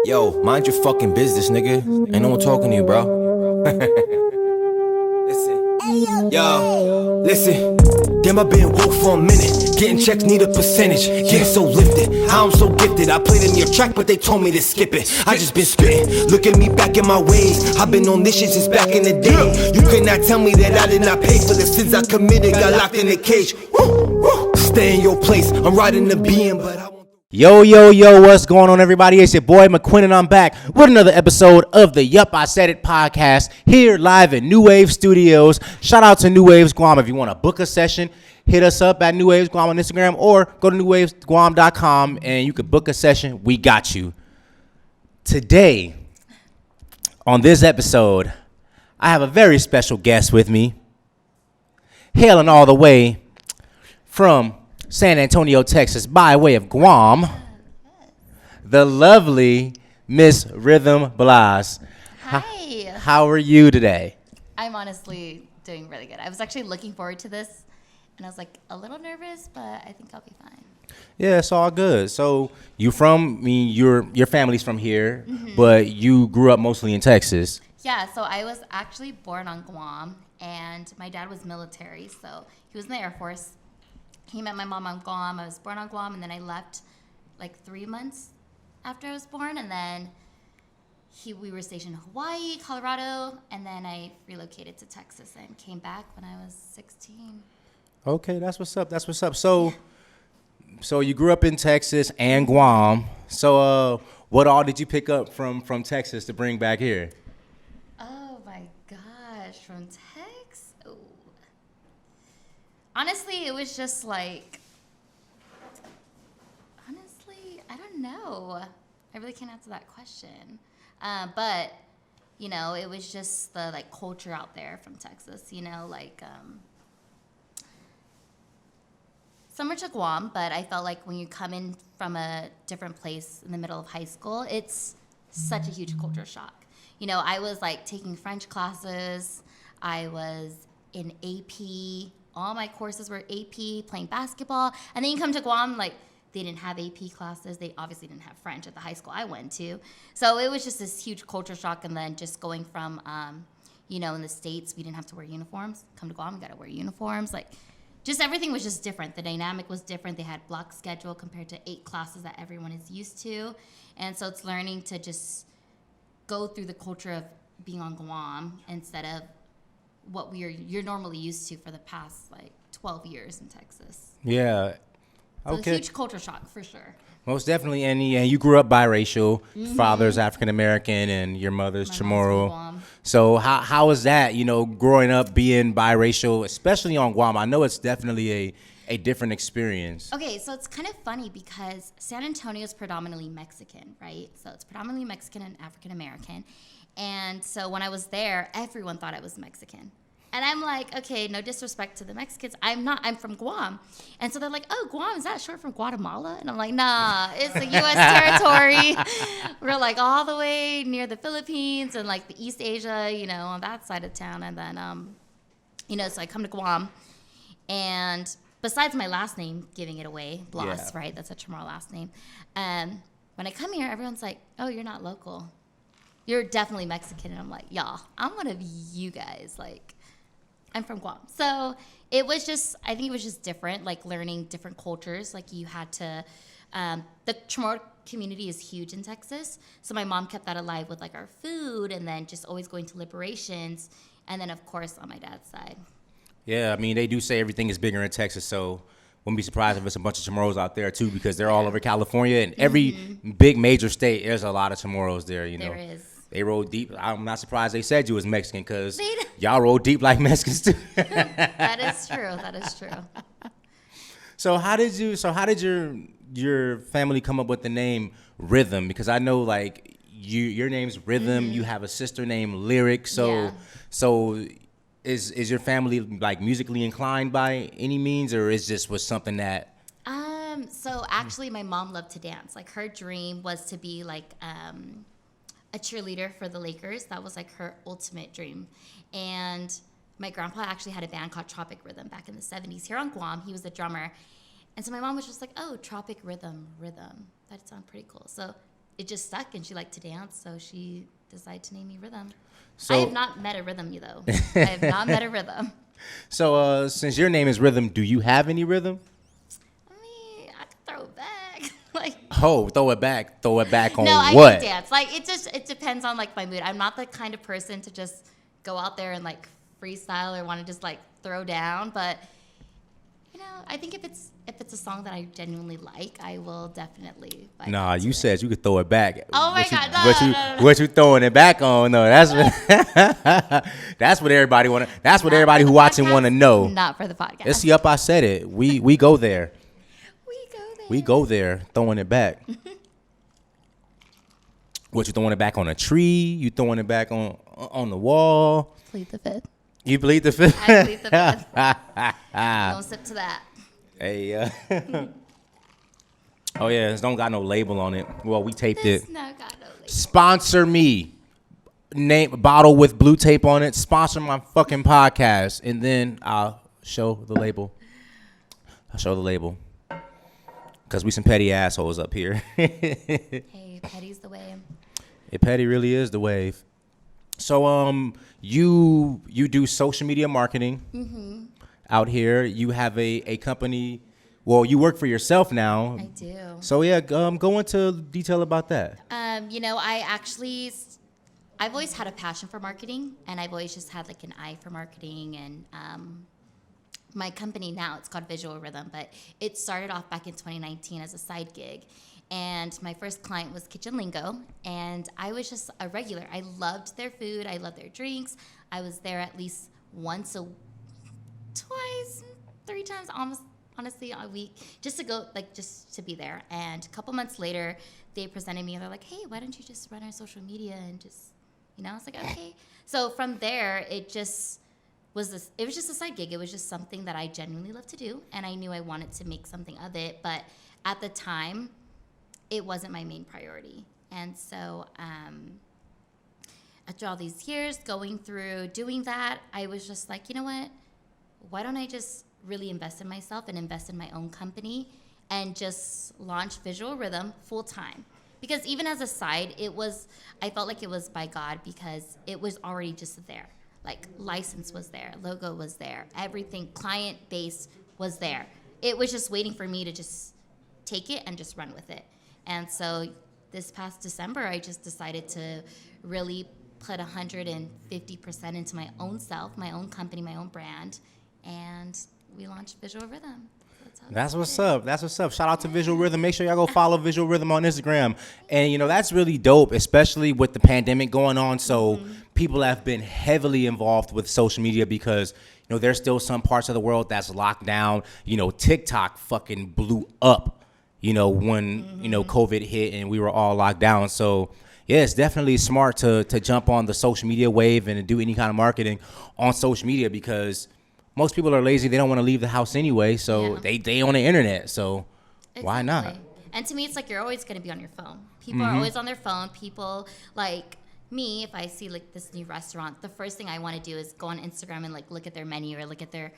Yo, mind your fucking business, nigga. Ain't no one talking to you, bro. Listen. Yo, listen. Damn, I been woke for a minute. Getting checks need a percentage. Getting so lifted. How I'm so gifted. I played in your track, but they told me to skip it. I just been spitting. Look at me back in my ways. I've been on this shit since back in the day. You cannot tell me that I did not pay for the sins I committed. Got locked in a cage. Stay in your place. I'm riding the BM, but I won't. Yo, what's going on, everybody? It's your boy McQuinn, and I'm back with another episode of the Yup, I Said It podcast here live at New Wave Studios. Shout out to New Waves Guam. If you want to book a session, hit us up at New Waves Guam on Instagram or go to newwavesguam.com and you can book a session. We got you. Today, on this episode, I have a very special guest with me, hailing all the way from San Antonio, Texas, by way of Guam, the lovely Miss Rhythm Blas. Hi. How are you today? I'm honestly doing really good. I was actually looking forward to this, and I was like a little nervous, but I think I'll be fine. Yeah, it's all good. So your family's from here, but you grew up mostly in Texas. Yeah, so I was actually born on Guam, and my dad was military, so he was in the Air Force. He met my mom on Guam. I was born on Guam, and then I left like 3 months after I was born, and then we were stationed in Hawaii, Colorado, and then I relocated to Texas and came back when I was 16. Okay, that's what's up. So you grew up in Texas and Guam. So what all did you pick up from Texas to bring back here? Oh my gosh, from Texas? Oh. Honestly, it was just like, I don't know. I really can't answer that question. But, you know, it was just the like culture out there from Texas, you know, like similar to Guam, but I felt like when you come in from a different place in the middle of high school, it's such a huge culture shock. You know, I was like taking French classes. I was in AP. All my courses were AP, playing basketball. And then you come to Guam, like, they didn't have AP classes. They obviously didn't have French at the high school I went to. So it was just this huge culture shock. And then just going from, you know, in the States, we didn't have to wear uniforms. Come to Guam, we got to wear uniforms. Like, just everything was just different. The dynamic was different. They had block schedule compared to 8 classes that everyone is used to. And so it's learning to just go through the culture of being on Guam instead of what you're normally used to for the past like 12 years in Texas. Yeah. So Okay. a huge culture shock for sure. Most definitely, and you grew up biracial. Father's African American, and your mother's My mom's from Chamorro. Guam. So how was that? You know, growing up being biracial, especially on Guam. I know it's definitely a different experience. Okay, so it's kind of funny because San Antonio is predominantly Mexican, right? So it's predominantly Mexican and African American. And so when I was there, everyone thought I was Mexican. And I'm like, okay, no disrespect to the Mexicans. I'm not. I'm from Guam. And so they're like, oh, Guam, is that short from Guatemala? And I'm like, nah, it's a U.S. territory. We're like all the way near the Philippines and like the East Asia, you know, on that side of town. And then, you know, so I come to Guam. And besides my last name giving it away, Blas, right? That's a Chamorro last name. When I come here, everyone's like, oh, you're not local. You're definitely Mexican. And I'm like, y'all, I'm one of you guys. Like, I'm from Guam. So it was just, I think it was just different, like learning different cultures. Like you had to, the Chamorro community is huge in Texas. So my mom kept that alive with like our food and then just always going to liberations. And then, of course, on my dad's side. Yeah, I mean, they do say everything is bigger in Texas, so wouldn't be surprised if there's a bunch of Chamorros out there, too, because they're all over California. And every big major state, there's a lot of Chamorros there, you know. There is. They roll deep. I'm not surprised they said you was Mexican, because y'all roll deep like Mexicans, too. That is true. That is true. So how did your family come up with the name Rhythm? Because I know, like, your name's Rhythm. You have a sister named Lyric. So is your family like musically inclined by any means, or is just was something that? So actually, my mom loved to dance. Like her dream was to be like a cheerleader for the Lakers. That was like her ultimate dream. And my grandpa actually had a band called Tropic Rhythm back in the 70s here on Guam. He was the drummer. And so my mom was just like, oh, Tropic Rhythm. That sounds pretty cool. So it just stuck, and she liked to dance, so she decided to name me Rhythm. So I have not met a rhythm, though. I have not met a rhythm. So since your name is Rhythm, do you have any rhythm? I mean, I could throw it back. Like, Oh, throw it back on no, I what? can dance. Like, it depends on like my mood. I'm not the kind of person to just go out there and like freestyle or want to just like throw down. But you know, I think if it's a song that I genuinely like, I will definitely. Nah, you said you could throw it back. Oh my God! No. What you throwing it back on? No, that's that's what everybody want. That's what everybody who watching want to know. Not for the podcast. Let's see up. I said it. We go there. We go there, throwing it back. What, you throwing it back on a tree? You throwing it back on the wall? Plead the fifth. You plead the fifth? I plead the fifth. Don't sip to that. Hey, oh yeah, this don't got no label on it. Well, we taped This it. no got no label. Sponsor me. Name bottle with blue tape on it. Sponsor my fucking podcast, and then I'll show the label. Cause we some petty assholes up here. Hey, petty's the way. Petty really is the wave. So you do social media marketing out here. You have a company. Well, you work for yourself now. I do. So yeah, go into detail about that. You know, I've always had a passion for marketing, and I've always just had like an eye for marketing. And my company now, it's called Visual Rhythm, but it started off back in 2019 as a side gig. And my first client was Kitchen Lingo, and I was just a regular. I loved their food. I loved their drinks. I was there at least twice, 3 times, almost honestly a week, just to be there. And a couple months later, they presented me, and they're like, "Hey, why don't you just run our social media and just, I was like, okay. So from there, it was just a side gig. It was just something that I genuinely love to do, and I knew I wanted to make something of it. But at the time, it wasn't my main priority. And so after all these years going through doing that, I was just like, you know what? Why don't I just really invest in myself and invest in my own company and just launch Visual Rhythm full time? Because even as a side, I felt like it was by God, because it was already just there. Like, license was there, logo was there, everything, client base was there. It was just waiting for me to just take it and just run with it. And so this past December, I just decided to really put 150% into my own self, my own company, my own brand, and we launched Visual Rhythm. That's what's up. Shout out to Visual Rhythm. Make sure y'all go follow Visual Rhythm on Instagram. And, that's really dope, especially with the pandemic going on. So people have been heavily involved with social media because, there's still some parts of the world that's locked down. TikTok fucking blew up, when, COVID hit and we were all locked down. So, yeah, it's definitely smart to jump on the social media wave and do any kind of marketing on social media, because most people are lazy. They don't want to leave the house anyway, so they on the internet. So why not? And to me, it's like you're always going to be on your phone. People are always on their phone. People like me, if I see like this new restaurant, the first thing I want to do is go on Instagram and like look at their menu or look at their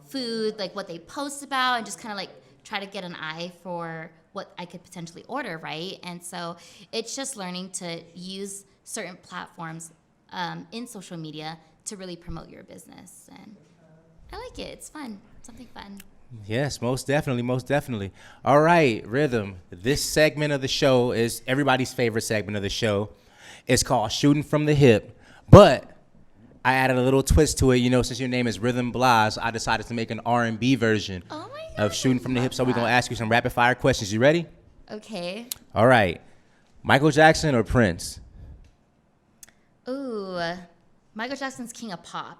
food, like what they post about, and just kind of like try to get an eye for what I could potentially order, right? And so it's just learning to use certain platforms in social media to really promote your business. And I like it. It's fun. Something fun. Yes, most definitely. All right, Rhythm. This segment of the show is everybody's favorite segment of the show. It's called Shooting from the Hip. But I added a little twist to it. Since your name is Rhythm Blas, I decided to make an R&B version of Shooting from the Hip. So we're going to ask you some rapid fire questions. You ready? Okay. All right. Michael Jackson or Prince? Ooh, Michael Jackson's king of pop.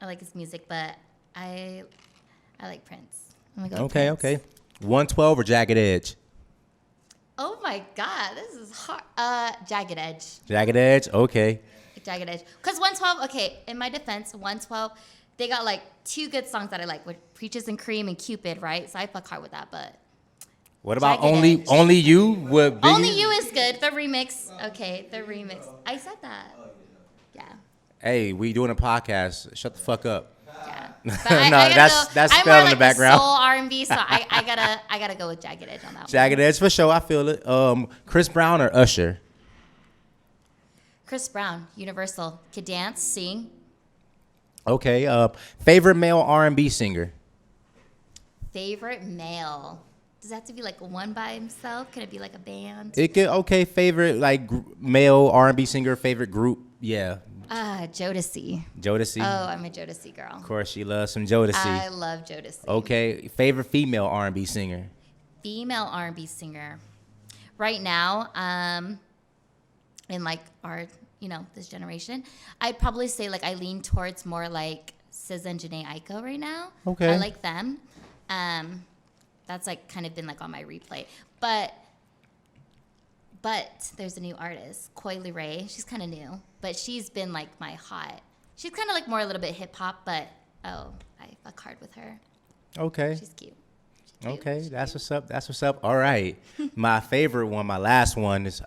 I like his music, but I like Prince. I'm gonna go Prince. Okay. 112 or Jagged Edge? Oh my God, this is hard. Jagged Edge. Jagged Edge, okay. Jagged Edge. Because 112, okay, in my defense, 112, they got like 2 good songs that I like, with Peaches and Cream and Cupid, right? So I fuck hard with that, but. What about Jagged Only You? With Only You is good. The remix. Okay, the remix. I said that. Yeah. Hey, we doing a podcast. Shut the fuck up. Yeah. But No, I gotta that's go. I'm spell more in like the background. soul R&B, so I gotta go with Jagged Edge on that one. Jagged Edge for sure. I feel it. Chris Brown or Usher? Chris Brown, Universal, could dance, sing. Okay. Favorite male R&B singer? Favorite male. Does it have to be like one by himself? Can it be like a band? It could. Okay. Favorite male R&B singer. Favorite group? Yeah. Jodeci. Jodeci. Oh, I'm a Jodeci girl. Of course, she loves some Jodeci. I love Jodeci. Okay. Favorite female R&B singer? Female R&B singer. Right now, in like our, this generation, I'd probably say like I lean towards more like SZA and Janae Aiko right now. Okay. I like them. That's like kind of been like on my replay. But there's a new artist, Coi Leray. She's kind of new, but she's been like my hot. She's kind of like more a little bit hip hop, but I fuck hard with her. Okay. She's cute. Okay, that's what's up. That's what's up. All right. My favorite one, my last one is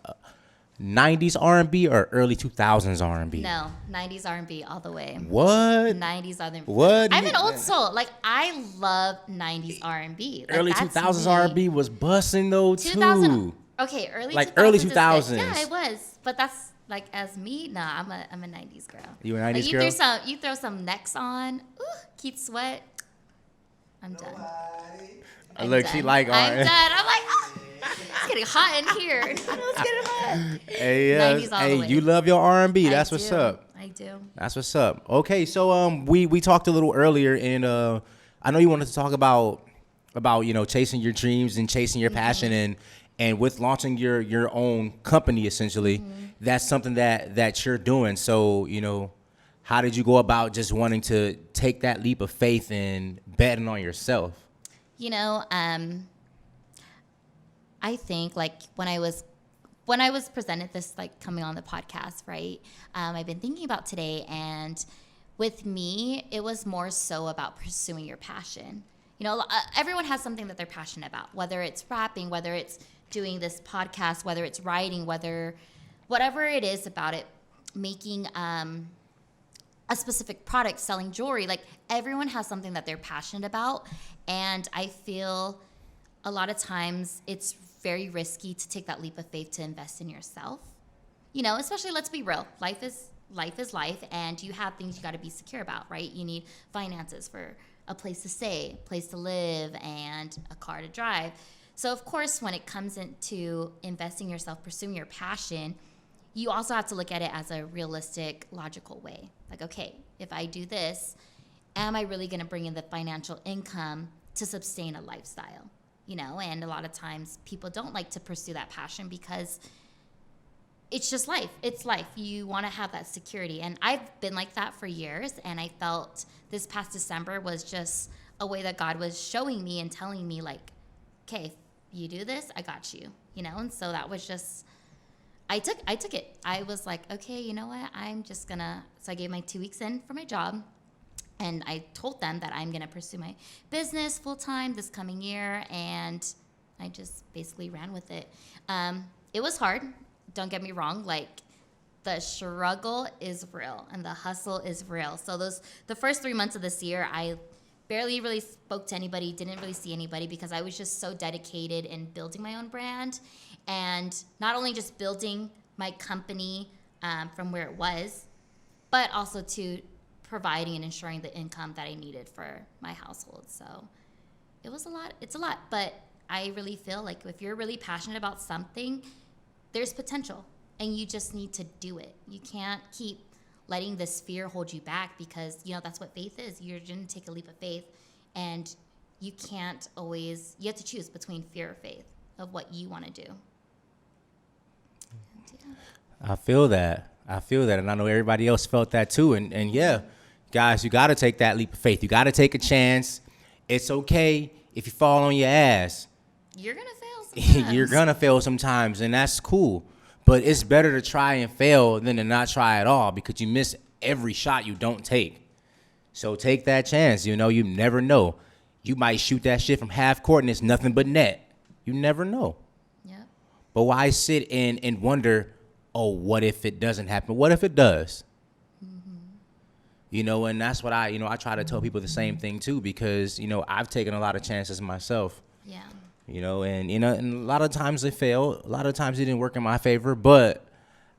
90s R&B or early 2000s R&B? No, 90s R&B all the way. What? 90s R&B. What? I'm an old soul. Like I love 90s R&B. Like, Early that's 2000s me. R&B was busting though 2000. too. Okay, early Like 2000s. early is good. 2000s. Yeah, it was. But that's like as me. Nah, I'm a 90s girl. You a 90s like, girl? You throw some necks on. Ooh, Keith Sweat. I'm done. Look, she like I'm R&B. done. I'm like, it's getting hot in here. It's getting hot. Hey, 90s all the way. you love your R&B. That's I what's do. up. I do. That's what's up. Okay, so we talked a little earlier, and I know you wanted to talk about chasing your dreams and chasing your passion, and with launching your own company essentially, that's something that you're doing. So how did you go about just wanting to take that leap of faith and betting on yourself? I think like when I was presented this, like coming on the podcast, right? I've been thinking about today, and with me, it was more so about pursuing your passion. Everyone has something that they're passionate about, whether it's rapping, whether it's doing this podcast, whether it's writing, whatever it is about it, making a specific product, selling jewelry. Like everyone has something that they're passionate about, and I feel a lot of times it's very risky to take that leap of faith to invest in yourself. Especially, let's be real. Life is life, and you have things you got to be secure about, right? You need finances for a place to stay, a place to live, and a car to drive. So, of course, when it comes into investing in yourself, pursuing your passion, you also have to look at it as a realistic, logical way. Like, okay, if I do this, am I really going to bring in the financial income to sustain a lifestyle? And a lot of times people don't like to pursue that passion because it's just life. It's life. You want to have that security. And I've been like that for years. And I felt this past December was just a way that God was showing me and telling me, like, okay, if you do this, I got you, And so that was just, I took it. I was like, okay, you know what? I'm just gonna, so I gave my 2 weeks in for my job. And I told them that I'm going to pursue my business full-time this coming year, and I just basically ran with it. It was hard. Don't get me wrong. Like, the struggle is real, and the hustle is real. So the first 3 months of this year, I barely really spoke to anybody, didn't really see anybody, because I was just so dedicated in building my own brand, and not only just building my company from where it was, but also to providing and ensuring the income that I needed for my household. So it was a lot. It's a lot. But I really feel like if you're really passionate about something, there's potential, and you just need to do it. You can't keep letting this fear hold you back, because that's what faith is. You're going to take a leap of faith, and you can't always, you have to choose between fear or faith of what you want to do. And, I feel that. And I know everybody else felt that too. And yeah, guys, you got to take that leap of faith. You got to take a chance. It's okay if you fall on your ass. You're going to fail sometimes. You're going to fail sometimes, and that's cool. But it's better to try and fail than to not try at all, because you miss every shot you don't take. So take that chance. You never know. You might shoot that shit from half court and it's nothing but net. You never know. Yep. But why sit and wonder, oh, what if it doesn't happen? What if it does? You know, and that's what I try to tell people the same thing too, because, I've taken a lot of chances myself. Yeah. And a lot of times they fail. A lot of times it didn't work in my favor, but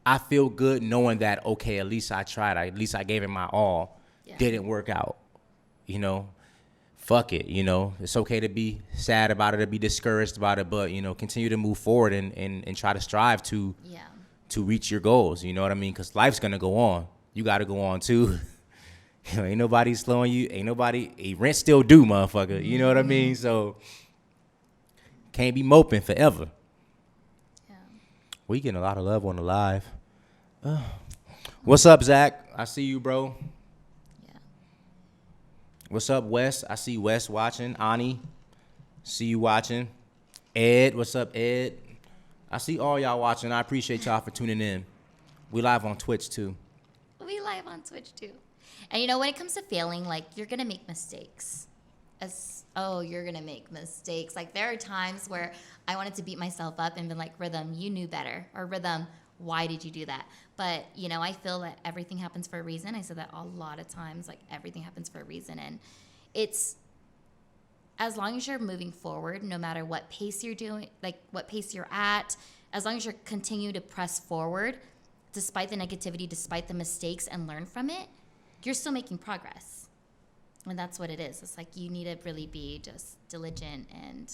I feel good knowing that, okay, at least I tried. At least I gave it my all. Yeah. Didn't work out. Fuck it. It's okay to be sad about it, to be discouraged about it, but, continue to move forward and try to strive to reach your goals. You know what I mean? Because life's going to go on. You got to go on too. Ain't nobody slowing you. Rent still due, motherfucker. You know what I mean? So can't be moping forever. Yeah. We getting a lot of love on the live. What's up, Zach? I see you, bro. Yeah. What's up, Wes? I see Wes watching. Ani, see you watching. Ed, what's up, Ed? I see all y'all watching. I appreciate y'all for tuning in. We live on Twitch too. We live on Twitch too. And when it comes to failing, like, you're going to make mistakes. You're going to make mistakes. Like, there are times where I wanted to beat myself up and be like, Rhythm, you knew better. Or Rhythm, why did you do that? But, I feel that everything happens for a reason. I said that a lot of times, like, everything happens for a reason. And it's, as long as you're moving forward, no matter what pace you're doing, like what pace you're at, as long as you're continue to press forward, despite the negativity, despite the mistakes, and learn from it, you're still making progress. And that's what it is. It's like you need to really be just diligent and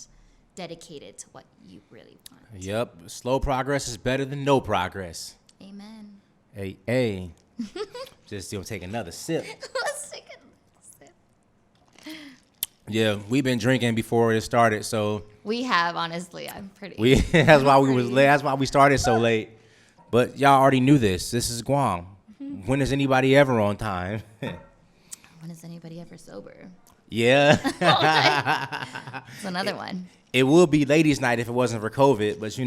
dedicated to what you really want. Yep. Slow progress is better than no progress. Amen. Hey. Just take another sip. Let's take another sip. Yeah, we've been drinking before it started, so we have, honestly. I'm pretty. That's why we was late. That's why we started so late. But y'all already knew this. This is Guam. When is anybody ever on time? When is anybody ever sober? Yeah. It's another one. It would be ladies' night if it wasn't for COVID, but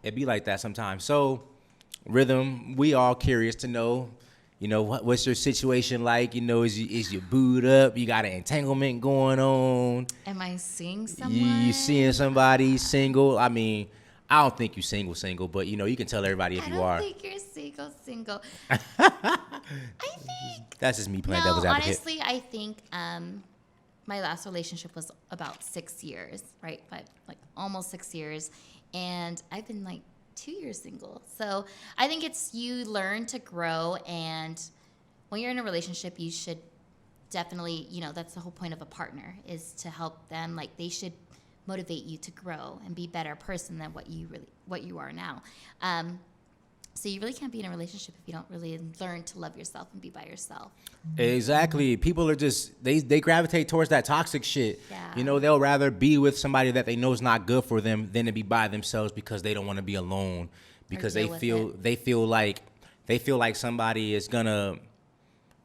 it'd be like that sometimes. So, Rhythm, we all curious to know, what's your situation like? Is you booed up? You got an entanglement going on? Am I seeing someone? You seeing somebody single? I mean, I don't think you single, but you can tell everybody if you are. I don't think you're single. I think that's just me playing devil's advocate. Honestly, I think my last relationship was about 6 years, right? Like almost 6 years, and I've been like 2 years single. So I think it's you learn to grow, and when you're in a relationship, you should definitely, that's the whole point of a partner, is to help them. Like, they should motivate you to grow and be a better person than what you are now. So you really can't be in a relationship if you don't really learn to love yourself and be by yourself. Exactly. People are just, they gravitate towards that toxic shit. Yeah. They'll rather be with somebody that they know is not good for them than to be by themselves because they don't want to be alone, because they feel like somebody is gonna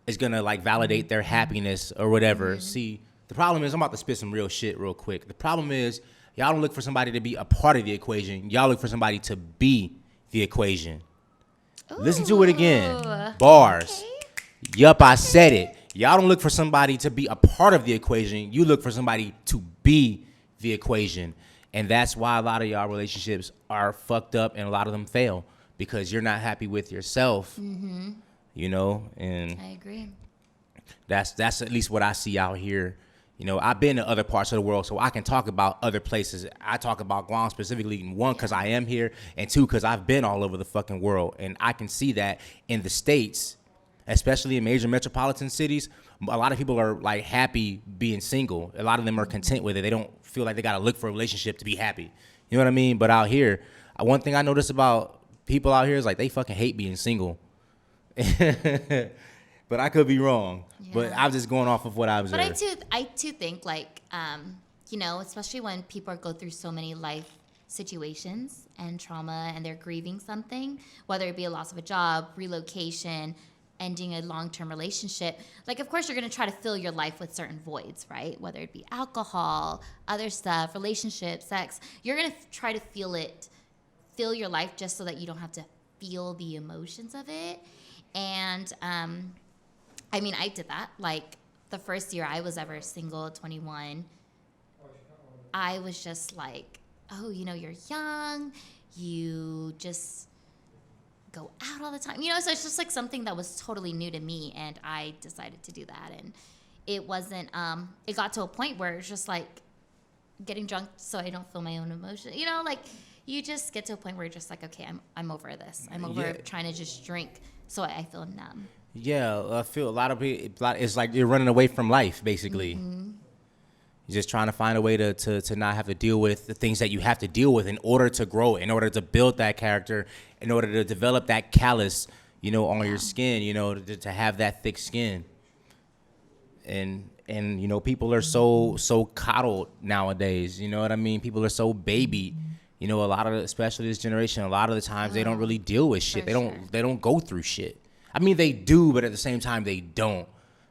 like validate their happiness or whatever. Mm-hmm. See, the problem is, I'm about to spit some real shit real quick. The problem is, y'all don't look for somebody to be a part of the equation. Y'all look for somebody to be the equation. Ooh. Listen to it again. Bars. Okay. Yup, I said it. Y'all don't look for somebody to be a part of the equation. You look for somebody to be the equation. And that's why a lot of y'all relationships are fucked up and a lot of them fail, because you're not happy with yourself. Mm-hmm. And I agree. That's at least what I see out here. I've been to other parts of the world, so I can talk about other places. I talk about Guam specifically, one, because I am here, and two, because I've been all over the fucking world. And I can see that in the States, especially in major metropolitan cities, a lot of people are like happy being single. A lot of them are content with it. They don't feel like they got to look for a relationship to be happy. You know what I mean? But out here, one thing I notice about people out here is like they fucking hate being single. But I could be wrong. Yeah. But I'm just going off of what I observed. But I too think, like, especially when people go through so many life situations and trauma and they're grieving something, whether it be a loss of a job, relocation, ending a long-term relationship. Like, of course, you're going to try to fill your life with certain voids, right? Whether it be alcohol, other stuff, relationships, sex. You're going to try to fill your life just so that you don't have to feel the emotions of it. And, I did that. Like, the first year I was ever single, 21, I was just like, oh, you're young. You just go out all the time. So it's just like something that was totally new to me, and I decided to do that. And it wasn't, it got to a point where it's just like getting drunk so I don't feel my own emotion. Like you just get to a point where you're just like, okay, I'm over this. I'm over trying to just drink so I feel numb. Yeah, I feel a lot of people, it's like you're running away from life, basically. Mm-hmm. You're just trying to find a way to not have to deal with the things that you have to deal with in order to grow, in order to build that character, in order to develop that callus, on your skin, to have that thick skin. And people are so coddled nowadays, you know what I mean? People are so babied. A lot of, especially this generation, a lot of the times they don't really deal with shit. They don't go through shit. I mean, they do, but at the same time they don't.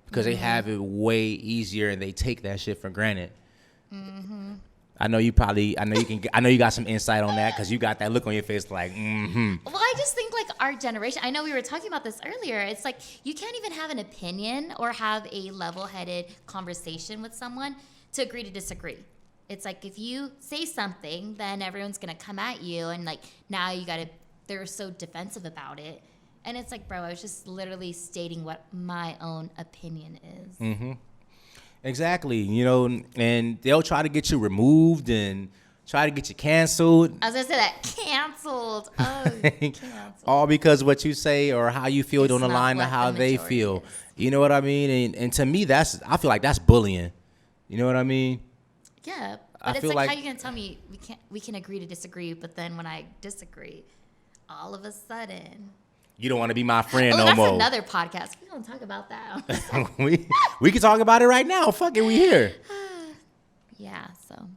Because they have it way easier and they take that shit for granted. Mm-hmm. I know you got some insight on that because you got that look on your face like, mm-hmm. Well, I just think like our generation, I know we were talking about this earlier. It's like you can't even have an opinion or have a level-headed conversation with someone to agree to disagree. It's like if you say something, then everyone's going to come at you and like now they're so defensive about it. And it's like, bro, I was just literally stating what my own opinion is. Mm-hmm. Exactly. And they'll try to get you removed and try to get you canceled. I was going to say that. Canceled. Oh, canceled. All because what you say or how you feel don't align to how they feel. You know what I mean? And to me, I feel like that's bullying. You know what I mean? Yeah. But it's like how you going to tell me we can agree to disagree, but then when I disagree, all of a sudden... You don't want to be my friend no that's more. That's another podcast. We don't talk about that. we can talk about it right now. Fuck it, we here. Yeah, so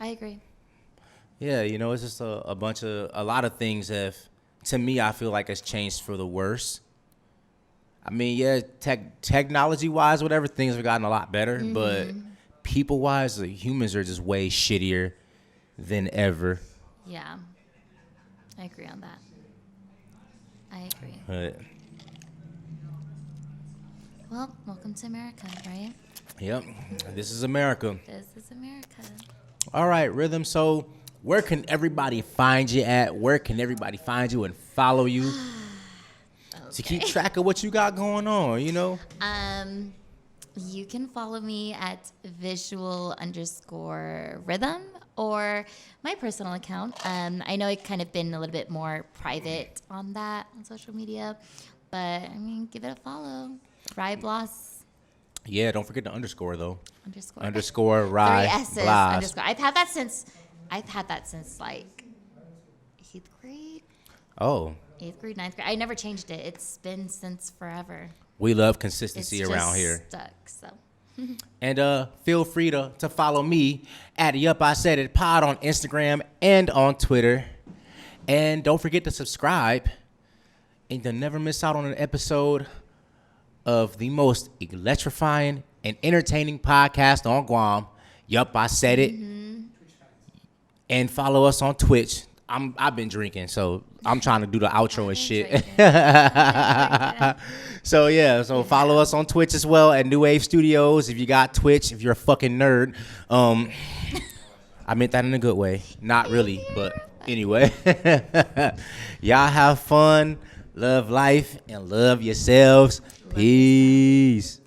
I agree. Yeah, it's just a lot of things to me, I feel like it's changed for the worse. I mean, yeah, technology-wise, whatever, things have gotten a lot better, but people-wise, the humans are just way shittier than ever. Yeah, I agree on that. I agree. Well, welcome to America, right? Yep. This is America. This is America. All right, Rhythm. So where can everybody find you at? Where can everybody find you and follow you? Okay. To keep track of what you got going on, You can follow me at visual_rhythm or my personal account. I know I've kind of been a little bit more private on that on social media, but I mean, give it a follow. Blas. Yeah, don't forget the underscore though. Underscore Rye 3 S's Blas. Underscore. I've had that since like 8th grade. Oh. 8th grade, 9th grade. I never changed it. It's been since forever. We love consistency around here. Stuck, so. And feel free to follow me at YupISaidIt Pod on Instagram and on Twitter. And don't forget to subscribe and to never miss out on an episode of the most electrifying and entertaining podcast on Guam, YupISaidIt. Mm-hmm. And follow us on Twitch. I've been drinking, so I'm trying to do the outro and shit. So follow us on Twitch as well at New Wave Studios. If you got Twitch, if you're a fucking nerd. I meant that in a good way. Not really, but anyway. Y'all have fun, love life, and love yourselves. Peace.